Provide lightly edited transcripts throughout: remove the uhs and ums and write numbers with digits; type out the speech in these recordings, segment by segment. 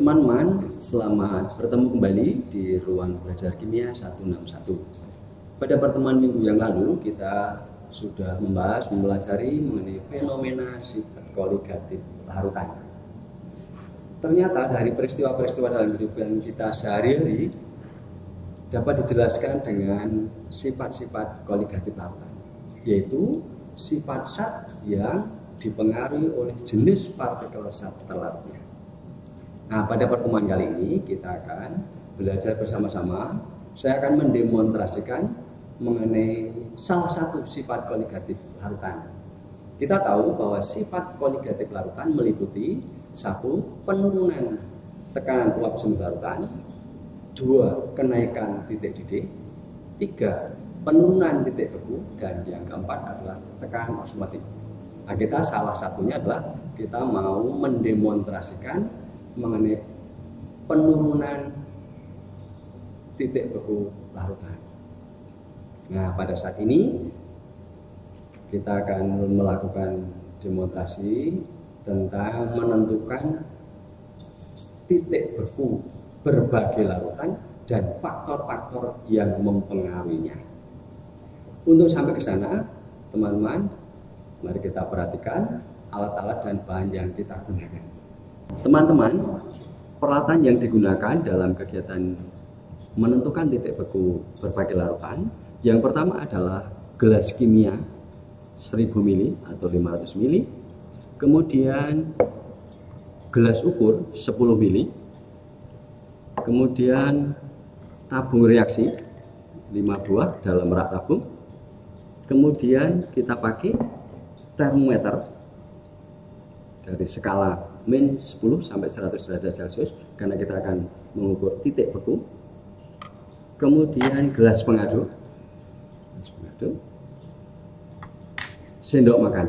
Teman-teman, selamat bertemu kembali di ruang belajar kimia 161. Pada pertemuan minggu yang lalu kita sudah mempelajari mengenai fenomena sifat koligatif larutan. Ternyata dari peristiwa-peristiwa dalam kehidupan kita sehari-hari dapat dijelaskan dengan sifat-sifat koligatif larutan, yaitu sifat zat yang dipengaruhi oleh jenis partikel zat terlarutnya. Nah, pada pertemuan kali ini kita akan belajar bersama-sama. Saya akan mendemonstrasikan mengenai salah satu sifat koligatif larutan. Kita tahu bahwa sifat koligatif larutan meliputi 1. Penurunan tekanan uap semi larutan, 2. Kenaikan titik didih, 3. Penurunan titik beku, dan yang keempat adalah tekanan osmotik. Nah, kita salah satunya adalah kita mau mendemonstrasikan mengenai penurunan titik beku larutan. Nah, pada saat ini kita akan melakukan demonstrasi tentang menentukan titik beku berbagai larutan dan faktor-faktor yang mempengaruhinya. Untuk sampai ke sana, teman-teman, mari kita perhatikan alat-alat dan bahan yang kita gunakan. Teman-teman, peralatan yang digunakan dalam kegiatan menentukan titik beku berbagai larutan, yang pertama adalah gelas kimia 1000 ml atau 500 ml, kemudian gelas ukur 10 ml, kemudian tabung reaksi 5 buah dalam rak tabung, kemudian kita pakai termometer dari skala min 10 sampai 100 derajat Celcius karena kita akan mengukur titik beku. Kemudian gelas pengaduk, sendok makan.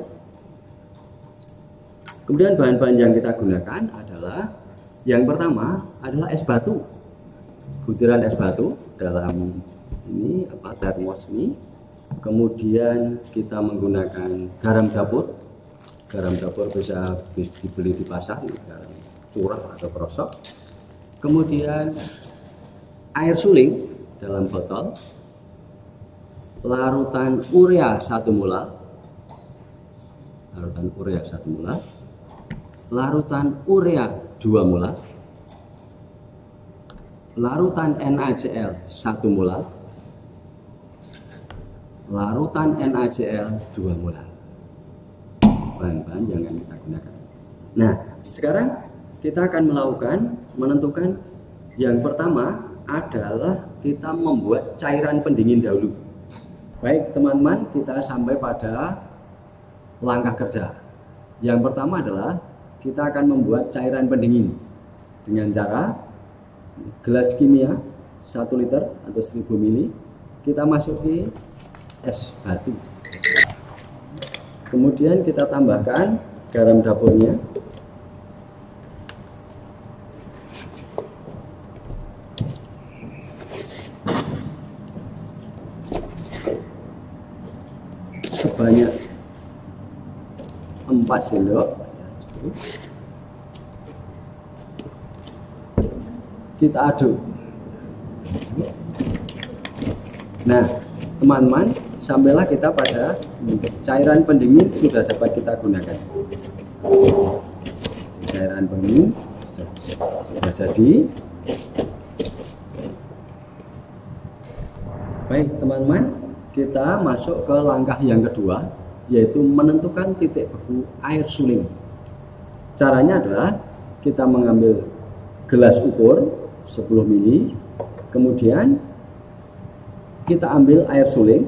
Kemudian bahan-bahan yang kita gunakan adalah, yang pertama adalah es batu, butiran es batu dalam ini termos ini. Kemudian kita menggunakan garam dapur. Garam dapur bisa dibeli di pasar, garam curah atau krosok. Kemudian air suling dalam botol, larutan urea 1 mol, larutan urea 1 mol, larutan urea 2 mol, larutan NaCl 1 mol, larutan NaCl 2 mol. Bahan-bahan yang akan kita gunakan. Nah, sekarang kita akan menentukan yang pertama adalah kita membuat cairan pendingin dahulu. Baik teman-teman, kita sampai pada langkah kerja. Yang pertama adalah kita akan membuat cairan pendingin dengan cara gelas kimia 1 liter atau 1000 ml, kita masuki es batu. Kemudian kita tambahkan garam dapurnya. Sebanyak 4 sendok. Kita aduk. Nah, teman-teman, sampailah kita pada cairan pendingin sudah dapat kita gunakan. Cairan pendingin sudah jadi. Baik teman-teman, kita masuk ke langkah yang kedua, yaitu menentukan titik beku air suling. Caranya adalah kita mengambil gelas ukur 10 ml, kemudian kita ambil air suling,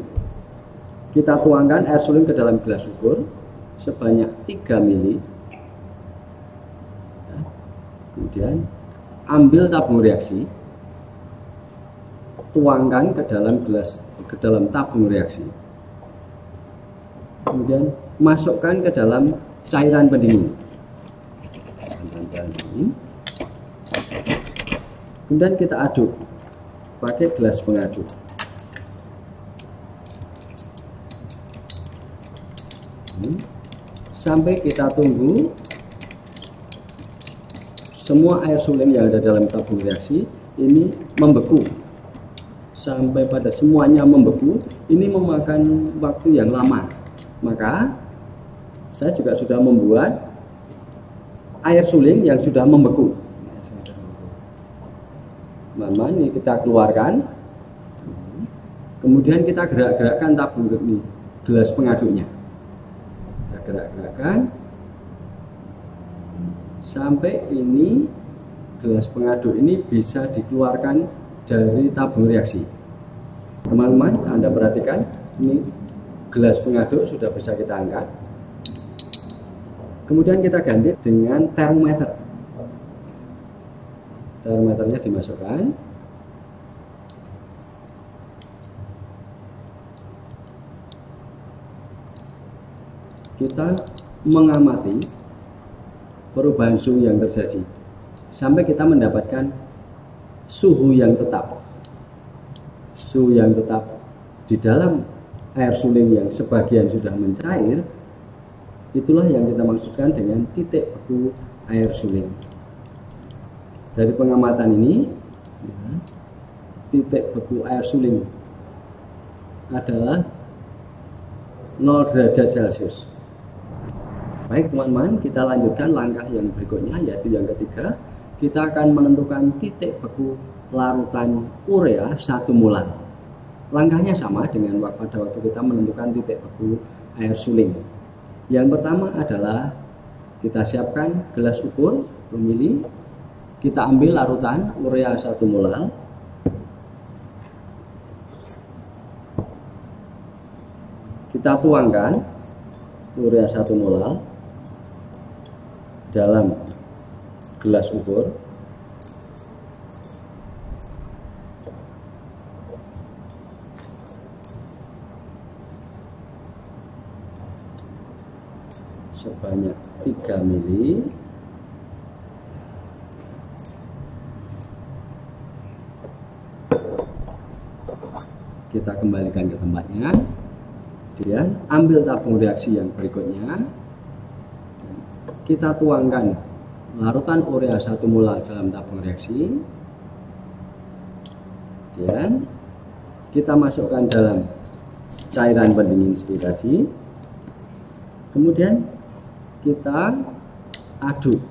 kita tuangkan air suling ke dalam gelas ukur sebanyak 3 ml. Kemudian ambil tabung reaksi, tuangkan ke dalam tabung reaksi. Kemudian masukkan ke dalam cairan pendingin. Kemudian kita aduk pakai gelas pengaduk. Sampai kita tunggu semua air suling yang ada dalam tabung reaksi ini membeku. Sampai pada semuanya membeku, ini memakan waktu yang lama. Maka saya juga sudah membuat air suling yang sudah membeku. Teman-teman, ini kita keluarkan. Kemudian kita gerak-gerakkan tabung ini, gelas pengaduknya. Kita gerak-gerakkan sampai ini gelas pengaduk ini bisa dikeluarkan dari tabung reaksi. Teman-teman, Anda perhatikan, ini gelas pengaduk sudah bisa kita angkat. Kemudian kita ganti dengan termometer. Termometernya dimasukkan. Kita mengamati perubahan suhu yang terjadi sampai kita mendapatkan suhu yang tetap. Suhu yang tetap di dalam air suling yang sebagian sudah mencair, itulah yang kita maksudkan dengan titik beku air suling. Dari pengamatan ini, titik beku air suling adalah 0 derajat Celcius. Baik teman-teman, kita lanjutkan langkah yang berikutnya, yaitu yang ketiga. Kita akan menentukan titik beku larutan urea 1 molar. Langkahnya sama dengan pada waktu kita menentukan titik beku air suling. Yang pertama adalah kita siapkan gelas ukur 10 ml. Kita ambil larutan urea 1 molar. Kita tuangkan urea 1 molar dalam gelas ukur. Sebanyak 3 ml. Kita kembalikan ke tempatnya. Kemudian ambil tabung reaksi yang berikutnya. Kita tuangkan larutan urea 1 molar dalam tabung reaksi. Kemudian kita masukkan dalam cairan pendingin seperti tadi. Kemudian kita aduk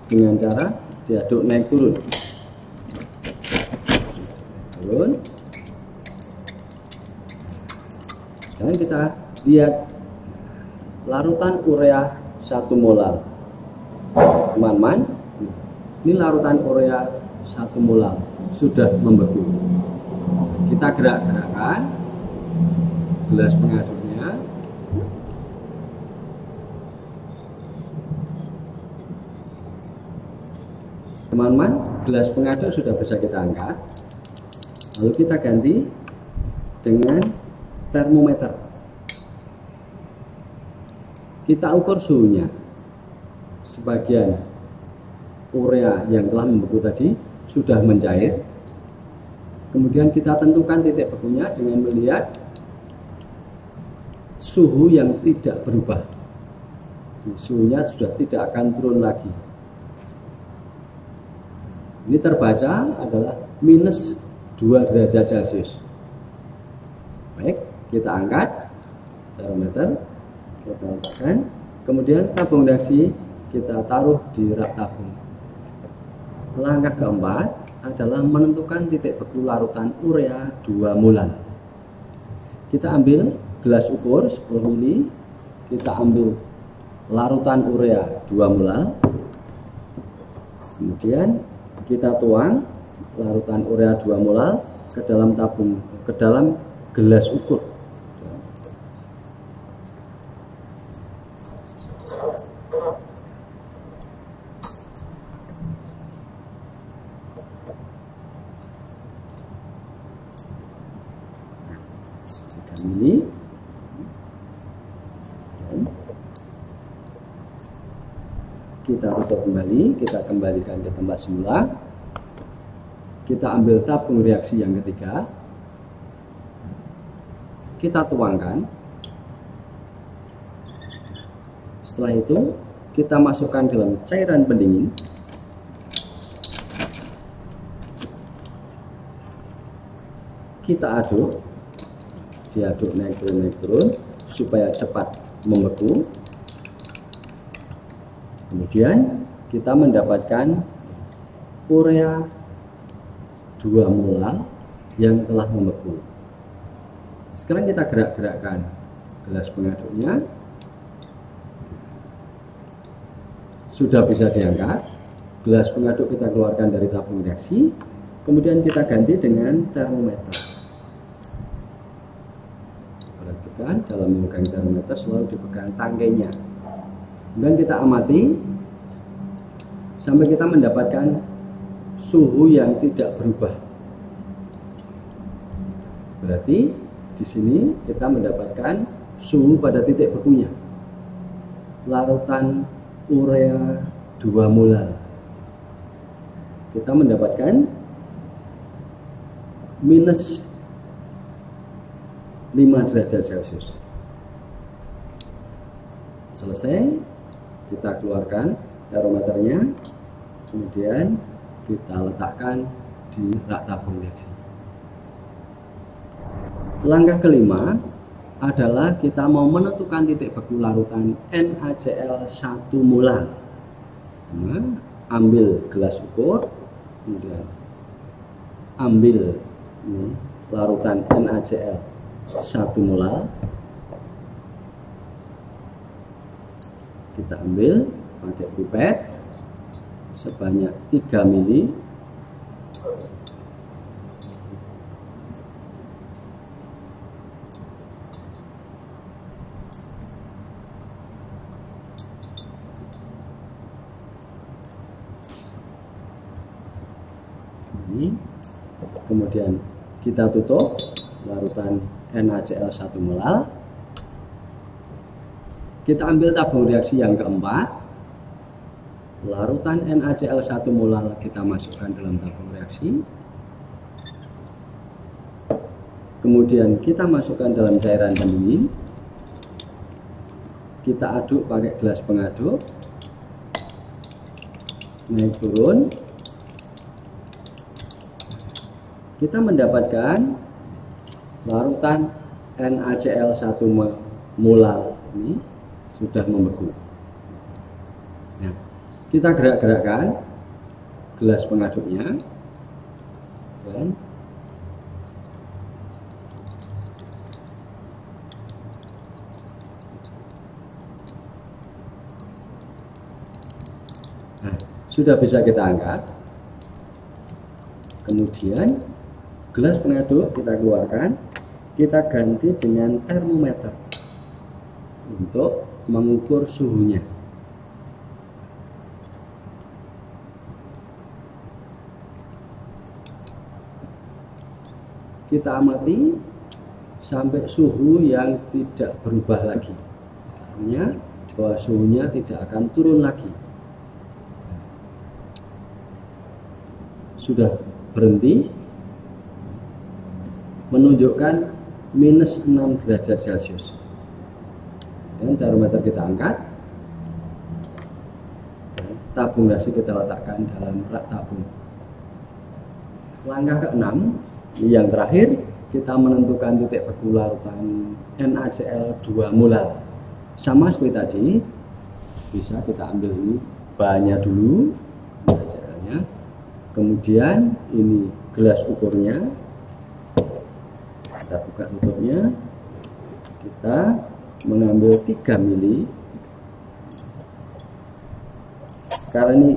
dengan cara diaduk naik turun. Dan kita lihat larutan urea 1 molar. Teman-teman, ini larutan urea 1 molar sudah membeku. Kita gerak-gerakkan gelas pengaduknya. Teman-teman, gelas pengaduk sudah bisa kita angkat. Lalu kita ganti dengan termometer. Kita ukur suhunya. Sebagian urea yang telah membeku tadi sudah mencair. Kemudian kita tentukan titik bekunya dengan melihat suhu yang tidak berubah. Suhunya sudah tidak akan turun lagi. Ini terbaca adalah minus 2 derajat Celcius. Baik, kita angkat termometer, kita letakkan. Kemudian tabung reaksi kita taruh di rak tabung. Langkah keempat adalah menentukan titik beku larutan urea 2 molar. Kita ambil gelas ukur 10 ml. Kita ambil larutan urea 2 molar. Kemudian kita tuang larutan urea 2 molar ke dalam tabung, ke dalam gelas ukur. Ini dan kita tutup kembali, kita kembalikan ke tempat semula. Kita ambil tabung reaksi yang ketiga, kita tuangkan. Setelah itu kita masukkan dalam cairan pendingin. kita aduk, diaduk naik turun supaya cepat membeku. Kemudian kita mendapatkan urea 2 mol yang telah membeku. Sekarang kita gerak-gerakkan gelas pengaduknya. Sudah bisa diangkat. Gelas pengaduk kita keluarkan dari tabung reaksi. Kemudian kita ganti dengan termometer. Perhatikan dalam memegang termometer selalu dipegang tangkainya. Kemudian kita amati sampai kita mendapatkan suhu yang tidak berubah. Berarti di sini kita mendapatkan suhu pada titik bekunya. Larutan urea 2 molar. Kita mendapatkan minus 5 derajat Celcius. Selesai, kita keluarkan termometernya, kemudian kita letakkan di rak tabung reaksi. Langkah kelima adalah kita mau menentukan titik beku larutan NaCl 1 molar. Nah, ambil gelas ukur, kemudian ambil ini, larutan NaCl 1 molar. Kita ambil pakai pipet sebanyak 3 mili. Ini. Kemudian kita tutup larutan NaCl 1 molar. Kita ambil tabung reaksi yang keempat. Larutan NaCl 1 molar kita masukkan dalam tabung reaksi. Kemudian kita masukkan dalam cairan pendingin. Kita aduk pakai gelas pengaduk. Naik turun. Kita mendapatkan larutan NaCl 1 molar ini sudah membeku. Nah, kita gerak-gerakkan gelas pengaduknya dan nah, sudah bisa kita angkat. Kemudian gelas pengaduk kita keluarkan, kita ganti dengan termometer untuk mengukur suhunya. Kita amati sampai suhu yang tidak berubah lagi. Artinya bahwa suhunya tidak akan turun lagi. Sudah berhenti, menunjukkan minus 6 derajat Celcius. Dan termometer kita angkat, tabung reaksi kita letakkan dalam rak tabung. Langkah ke-6, yang terakhir, kita menentukan titik beku larutan NaCl 2 molar. Sama seperti tadi, bisa kita ambil ini bahannya dulu, NaCl-nya. Kemudian ini gelas ukurnya. Kita buka tutupnya, kita mengambil 3 mili. Karena ini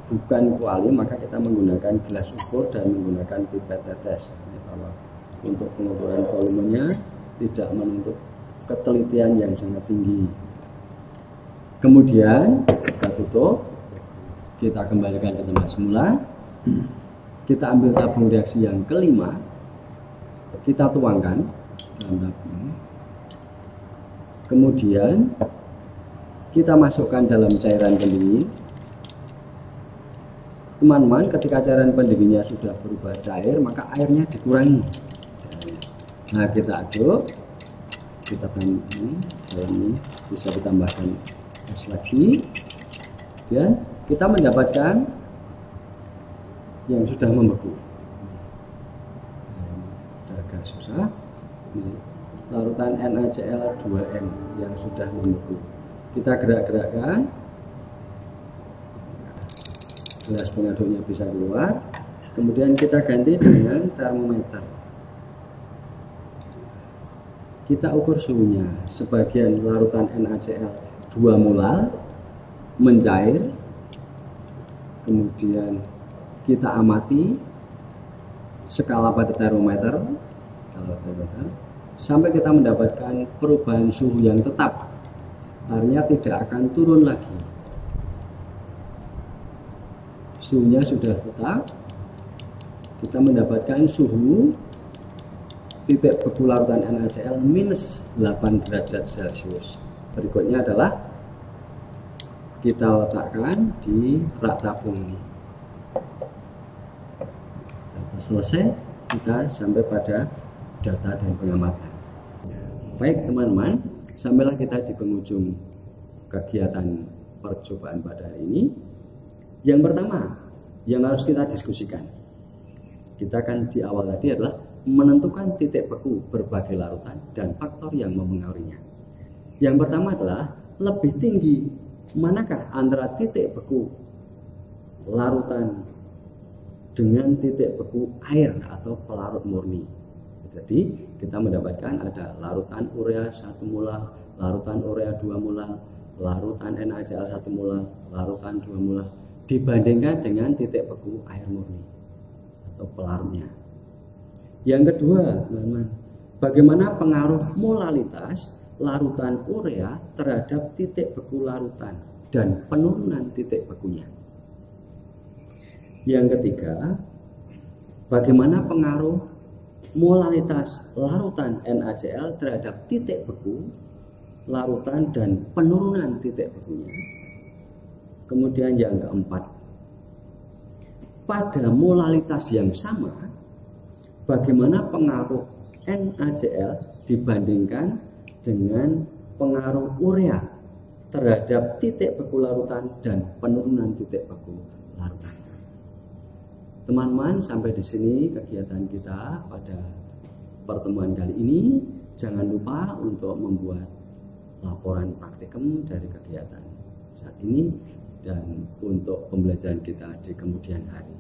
bukan kuali, maka kita menggunakan gelas ukur dan menggunakan pipet tetes. Bahwa untuk pengukuran volumenya tidak menuntut ketelitian yang sangat tinggi. Kemudian kita tutup, kita kembalikan ke tempat semula. Kita ambil tabung reaksi yang kelima, kita tuangkan dalam tabung. Kemudian kita masukkan dalam cairan pendingin. Teman-teman, ketika cairan pendinginnya sudah berubah cair, maka airnya dikurangi. Nah, kita aduk, kita tambahkan, ini bisa ditambahkan es lagi, dan kita mendapatkan yang sudah membeku. Sudah agak susah. Ini larutan NaCl 2M yang sudah membeku. Kita gerak-gerakkan, gelas pengaduknya bisa keluar. Kemudian kita ganti dengan termometer. Kita ukur suhunya. Sebagian larutan NaCl 2 molar mencair. Kemudian kita amati skala pada termometer sampai kita mendapatkan perubahan suhu yang tetap. Artinya tidak akan turun lagi. Suhunya sudah tetap. Kita mendapatkan suhu titik beku larutan NaCl minus 8 derajat Celcius. Berikutnya adalah kita letakkan di rak tabung ini. Selesai, kita sampai pada data dan pengamatan. Baik teman-teman, sampailah kita di penghujung kegiatan percobaan pada hari ini. Yang pertama yang harus kita diskusikan, kita kan di awal tadi adalah menentukan titik beku berbagai larutan dan faktor yang mempengaruhinya. Yang pertama adalah lebih tinggi manakah antara titik beku larutan dengan titik beku air atau pelarut murni. Jadi kita mendapatkan ada larutan urea 1 molar, larutan urea 2 molar, larutan NaCl 1 molar, larutan 2 molar dibandingkan dengan titik beku air murni atau pelarutnya. Yang kedua, teman-teman, bagaimana pengaruh molalitas larutan urea terhadap titik beku larutan dan penurunan titik bekunya. Yang ketiga, bagaimana pengaruh molalitas larutan NaCl terhadap titik beku larutan dan penurunan titik bekunya. Kemudian yang keempat, pada molalitas yang sama, bagaimana pengaruh NaCl dibandingkan dengan pengaruh urea terhadap titik beku larutan dan penurunan titik beku larutan. Teman-teman, sampai di sini kegiatan kita pada pertemuan kali ini. Jangan lupa untuk membuat laporan praktikum dari kegiatan saat ini dan untuk pembelajaran kita di kemudian hari.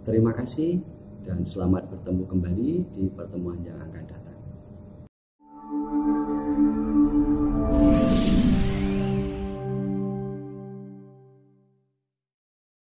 Terima kasih dan selamat bertemu kembali di pertemuan yang akan datang.